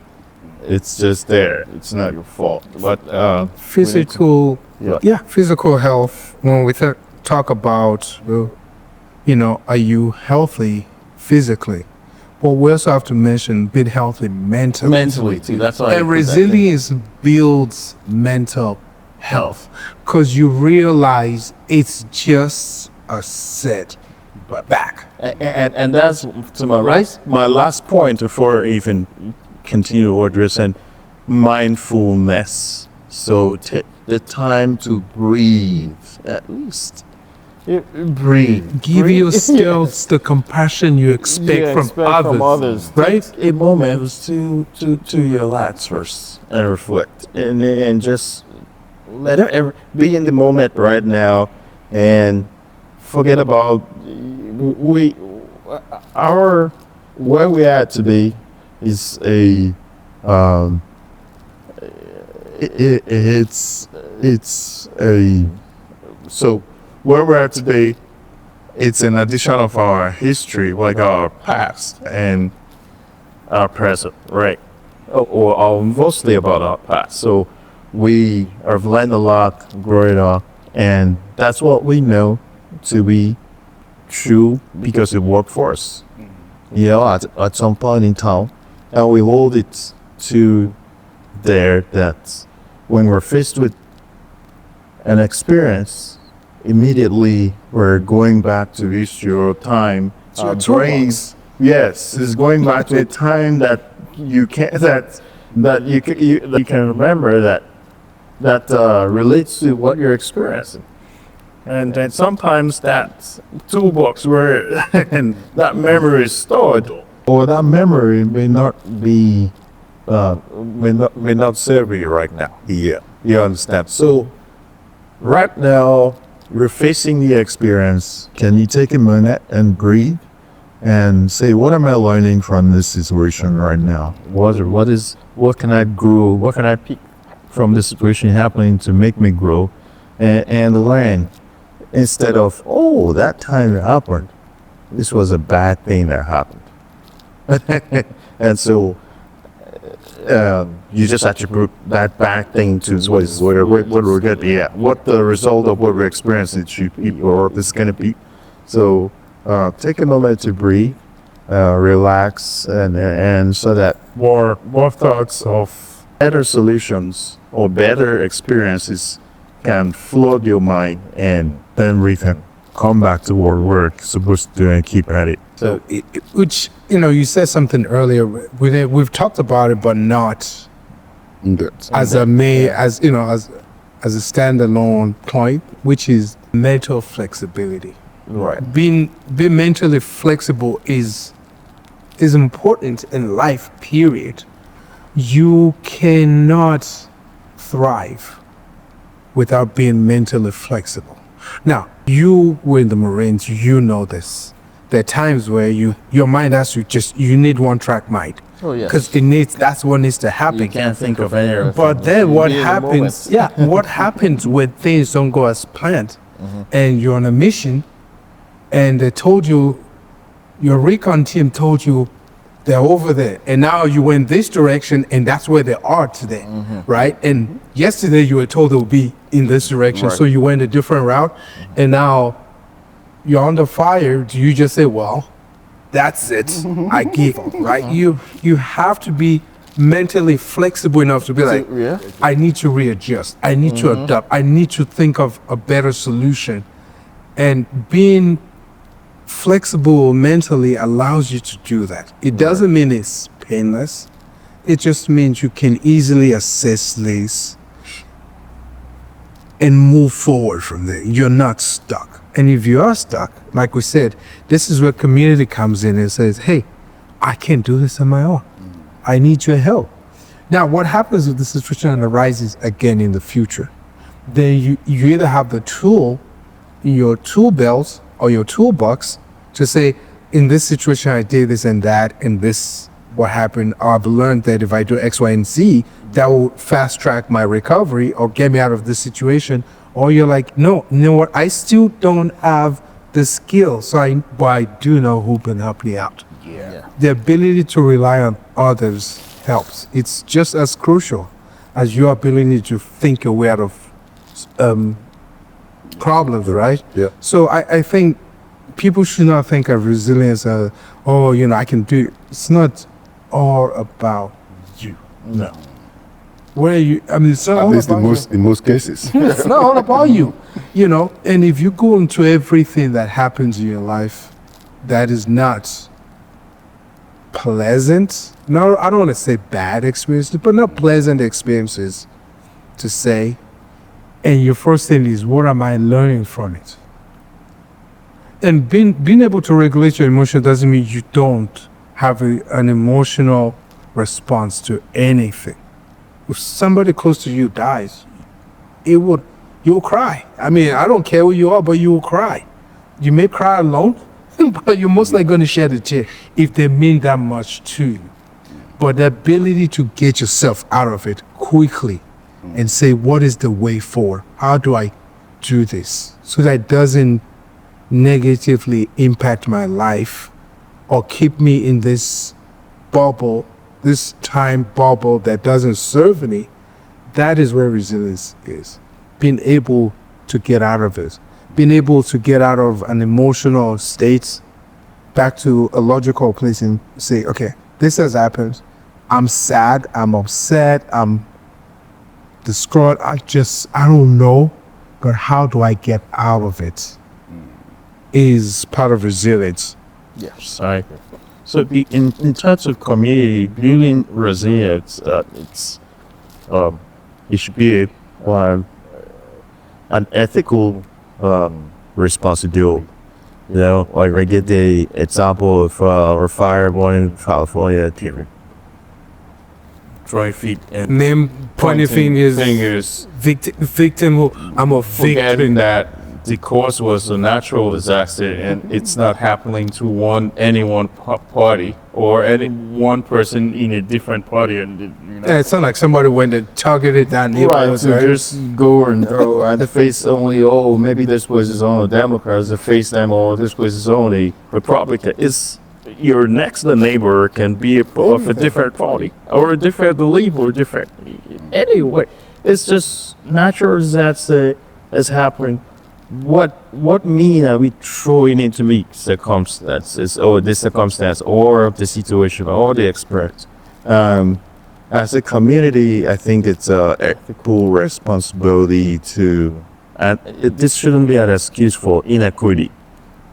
It's just there. It's not your fault. But
Physical,
yeah.
physical health. When we talk about, are you healthy physically? Well, we also have to mention being healthy mentally.
too. That's why.
And resilience builds mental health because you realize it's just a setback.
And that's to my last point before even continue addressing mindfulness. So take the time to breathe, at least. Breathe.
Give yourselves the compassion you expect from others.
Right? Take a moment to relax first and reflect, and just let it be in the moment right now, and forget about where we are today is so where we're at today, it's an addition of our history, like our past and our present, right? Or mostly about our past. So we have learned a lot growing up, and that's what we know to be true because it worked for us. At some point in time, and we hold it to there that when we're faced with an experience, immediately we're going back to history or time. Our brains, yes, is going back to a time that you can remember that relates to what you're experiencing. And then sometimes that toolbox where and that memory is stored, or that memory may not be may not serve you right now. Yeah, you understand. So right now you're facing the experience. Can you take a minute and breathe and say, what am I learning from this situation right now? What can I grow? What can I pick from this situation happening to make me grow and learn? Instead of, oh, that time it happened, this was a bad thing that happened. And so you just attribute that bad thing to what we're getting. Yeah, what the result of what we're experiencing should be, or is going to be. So take a moment to breathe, relax, and so that more thoughts of better solutions or better experiences can flood your mind, and then we can come back to what we're supposed to do and keep at it.
So, which, you said something earlier. We've talked about it, but not as a standalone point, which is mental flexibility.
Right.
Being mentally flexible is important in life. Period. You cannot thrive without being mentally flexible. Now, you were in the Marines, you know this. There are times where your mind has to you need one track mind.
Oh, yes.
Because that's what needs to happen.
You can't think of any other
But
thing.
then what happens, what happens when things don't go as planned, and you're on a mission, and they told you, your recon team told you, they're over there, and now you went this direction, and that's where they are today, right? And yesterday you were told they would be in this direction,
Right.
so you went a different route, and now you're under fire. Do you just say, well, that's it, I give up, right? You have to be mentally flexible enough to be like, I need to readjust, I need to adapt, I need to think of a better solution. And being flexible mentally allows you to do that. It doesn't mean it's painless. It just means you can easily assess this and move forward from there. You're not stuck. And if you are stuck, like we said, this is where community comes in and says, hey, I can't do this on my own. I need your help. Now, what happens if the situation arises again in the future? Then you either have the tool in your tool belt or your toolbox to say, in this situation, I did this and that, and this what happened. I've learned that if I do X, Y, and Z, that will fast track my recovery or get me out of this situation. Or you're like, no, you know what? I still don't have the skill, but I do know who can help me out.
Yeah.
The ability to rely on others helps. It's just as crucial as your ability to think your way out of problems, right?
Yeah.
So I think people should not think of resilience as, oh, I can do it. It's not all about you.
No.
It's not
At
all
least
about
in most cases.
it's not all about you, and if you go into everything that happens in your life that is not pleasant, no, I don't want to say bad experiences, but not pleasant experiences to say, and your first thing is, what am I learning from it? And being able to regulate your emotion doesn't mean you don't have an emotional response to anything. If somebody close to you dies, you'll cry. I mean, I don't care who you are, but you will cry. You may cry alone, but you're most likely going to shed a tear if they mean that much to you. But the ability to get yourself out of it quickly and say, what is the way forward? How do I do this so that it doesn't negatively impact my life or keep me in this bubble, this time bubble that doesn't serve me? That is where resilience is. Being able to get out of it, being able to get out of an emotional state back to a logical place and say, okay, this has happened. I'm sad, I'm upset, I'm distraught. I don't know, but how do I get out of it? Is part of resilience.
Yes, I agree. So in terms of community, building resilience, it should be an ethical responsibility. Like I get the example of a fire born in California, throwing feet and
Name pointing fingers. Victim. I'm a
forgetting
victim.
that the cause was a natural disaster and it's not happening to any one party or any one person in a different party. And
It's not like somebody went and targeted that neighborhood.
to just go and either face only, maybe this was his own Democrats, or face them, or this was his only Republican. It's your next door neighbor can be of a different party or a different belief or different. Anyway, it's just natural disasters has happened. What meaning are we throwing into me circumstances or this circumstance or the situation or the experience? As a community, I think it's a ethical responsibility this shouldn't be an excuse for inequity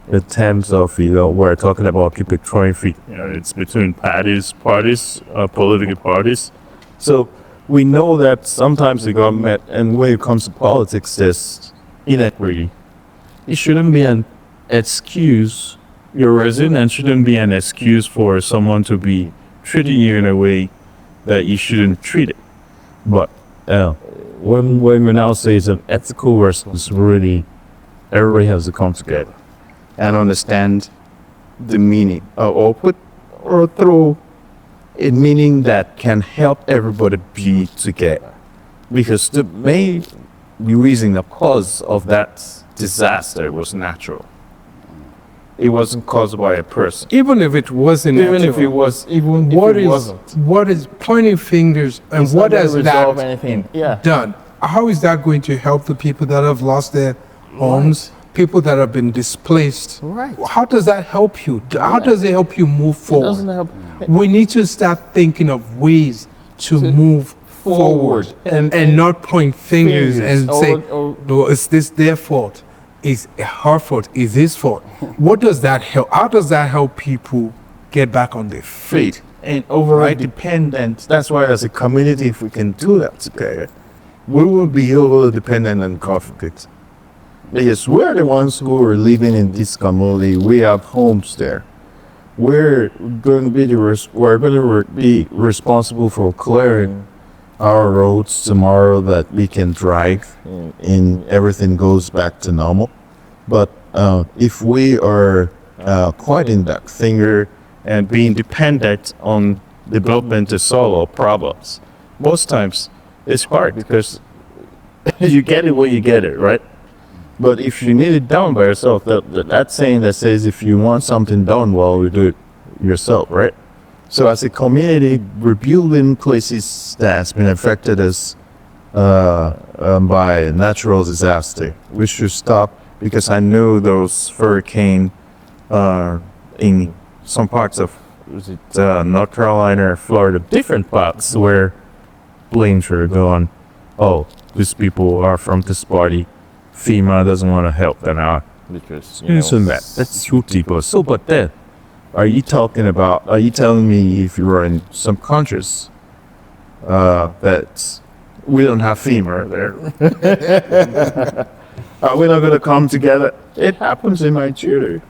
in terms of, we're talking about people throwing feet. It's between parties, political parties. So we know that sometimes the government, and when it comes to politics, there's inequity. It shouldn't be an excuse. Your resilience shouldn't be an excuse for someone to be treating you in a way that you shouldn't treat it. But when we now say it's an ethical responsibility, everybody has to come together and understand the meaning, or throw a meaning that can help everybody be together. Because the main reason, the cause of that disaster was natural. It wasn't caused by a person.
Even if it wasn't, what is pointing fingers and
It's
what
not
has
gonna
that
resolve anything. Yeah.
done? How is that going to help the people that have lost their homes, people that have been displaced?
Right.
How does that help you? How does it help you move
It doesn't
forward?
help.
We need to start thinking of ways to move forward and not point fingers and say, no, is this their fault? Is her fault? Is his fault? What does that help? How does that help people get back on their feet?
and overall
Right.
dependent. That's why, as a community, if we can do that together, we will be overly dependent on conflict. Because we're the ones who are living in this community. We have homes there. We're going to be be responsible for clearing our roads tomorrow that we can drive and everything goes back to normal. But if we are pointing that finger and being dependent on development to solve our problems, most times it's hard because you get it when you get it, right? But if you need it done by yourself, that saying that says if you want something done well, you do it yourself, right? So as a community, rebuilding places that's been affected by natural disaster, we should stop, because I know those hurricane in some parts of North Carolina or Florida, different parts where planes are going, oh, these people are from this party. FEMA doesn't want to help them out because that's two people. So, but then, are you telling me if you are in some countries that we don't have FEMA there? Are we not going to come together? It happens in Nigeria.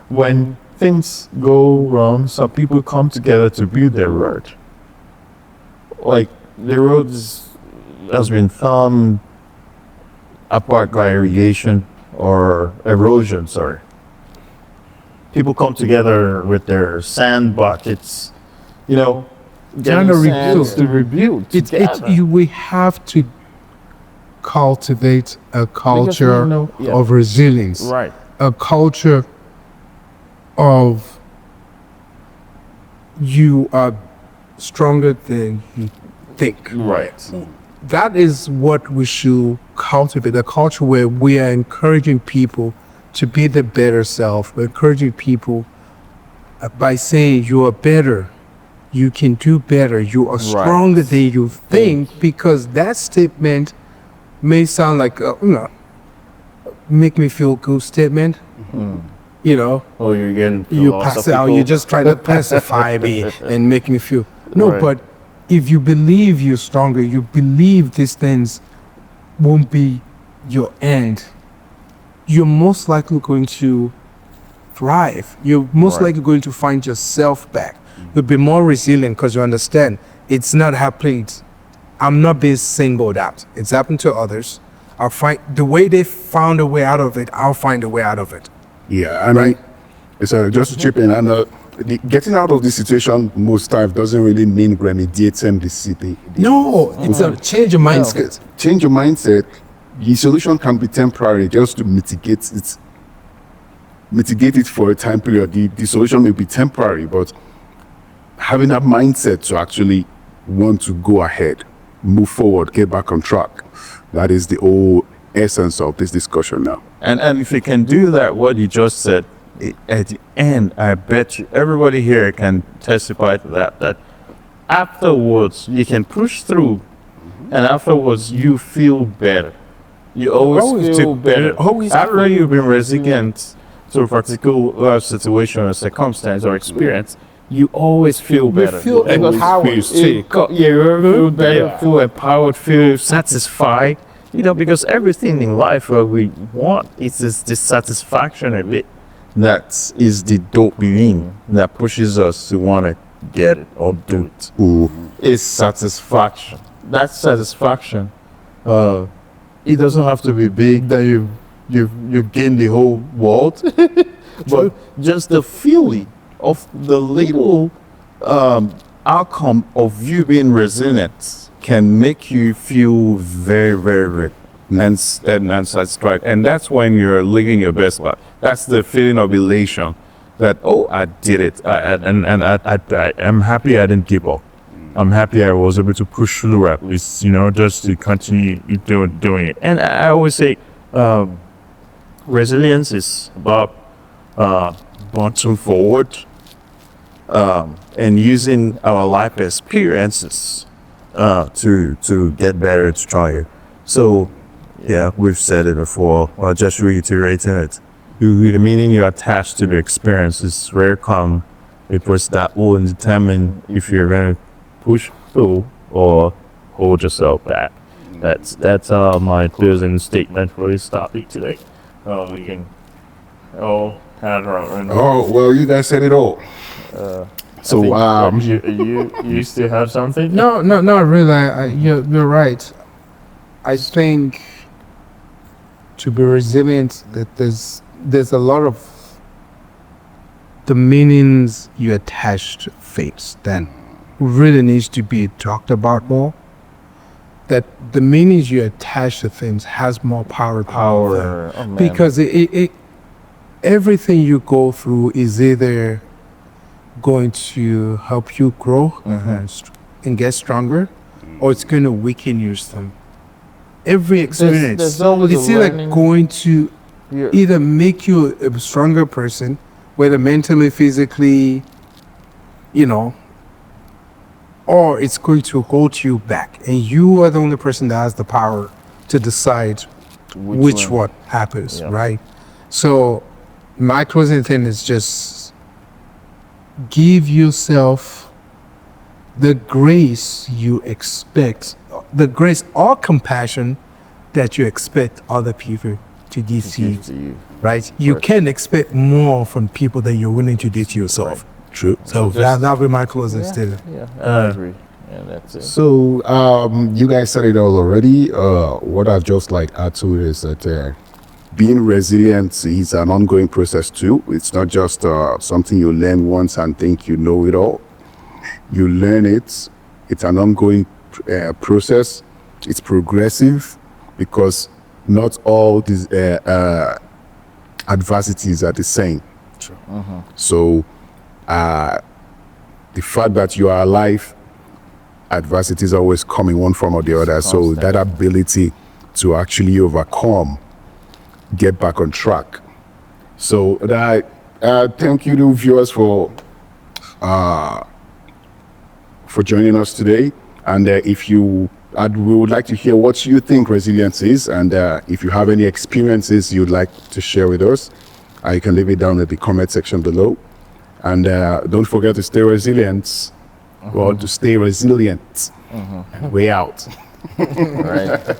When things go wrong, some people come together to build their road. Like the road has been found apart by irrigation or erosion, sorry. People come together with their sand buckets,
Trying
getting
to
sand
rebuild.
to rebuild together.
We have to cultivate a culture
Yeah.
of resilience,
Right.
a culture of you are stronger than you think.
Right.
That is what we should cultivate, a culture where we are encouraging people to be the better self. We're encouraging people by saying you are better, you can do better, you are stronger than you think, because that statement may sound like make me feel good statement.
Oh, you're getting
You pass out, you just try to pacify me and make me feel
Right.
but if you believe you're stronger, you believe these things won't be your end, you're most likely going to thrive. You're most
Right.
likely going to find yourself back. You'll be more resilient because you understand it's not happening. I'm not being singled out. It's happened to others. I'll find the way they found a way out of it. I'll find a way out of it.
Yeah, and
Right.
just to chip in, and getting out of this situation most times doesn't really mean remediating the city.
No, it's a change of mindset.
Change your mindset. The solution can be temporary, just to mitigate it for a time period. The solution may be temporary, but having that mindset to actually want to go ahead, move forward, get back on track, that is the whole essence of this discussion now.
And if you can do that, what you just said, at the end, I bet you everybody here can testify to that afterwards you can push through, and afterwards you feel better. You always feel better. After you've been resilient to a particular situation or circumstance or experience, you always feel better.
feel
Because
empowered
you feel better, feel empowered, feel satisfied. Because everything in life what we want is this dissatisfaction of it. That is the dopamine that pushes us to want to get it or do it. It's satisfaction. That satisfaction, it doesn't have to be big that you've gained the whole world, but just the feeling of the little outcome of you being resilient can make you feel very, very, very and satisfied. And that's when you're living your best life. That's the feeling of elation that, oh, I did it. I'm happy I didn't give up. I'm happy I was able to push through at least, just to continue doing it. And I always say resilience is about bouncing forward and using our life experiences to get better, to try it. So, yeah, we've said it before. I'll just reiterating it. The meaning you attach to the experience is very common because that will determine if you're going to push through or hold yourself back. That's my closing statement for this topic today. We can have our own.
Oh, well, you guys said it all. So,
you still have something?
No, not really. You're right. I think to be resilient, that there's a lot of the meanings you attach to things that really needs to be talked about more. That the meanings you attach to things has more power.
Oh, man.
Because it everything you go through is either going to help you grow and get stronger, or it's going to weaken you some. Every experience,
there's always
it's
a
either
learning-
going to
Yeah.
either make you a stronger person, whether mentally, physically, or it's going to hold you back. And you are the only person that has the power to decide which one happens,
Yeah.
right? So my closing thing is just give yourself the grace you expect, the grace or compassion that you expect other people to give to you, right? You
Right.
can expect more from people than you're willing to do to yourself.
true.
So that'll be my closing statement.
Yeah, I agree. Yeah, that's it.
So, you guys said it all already. What I'd just like add to it is that being resilient is an ongoing process too. It's not just something you learn once and think you know it all. You learn it. It's an ongoing process. It's progressive because not all these adversities are the same. So, the fact that you are alive, adversity is always coming one form or the other. So that ability to actually overcome, get back on track. So that thank you to viewers for joining us today. And if you we would like to hear what you think resilience is, and if you have any experiences you'd like to share with us, you can leave it down in the comment section below. And don't forget to stay resilient. Well, to stay resilient. Way out.
Right.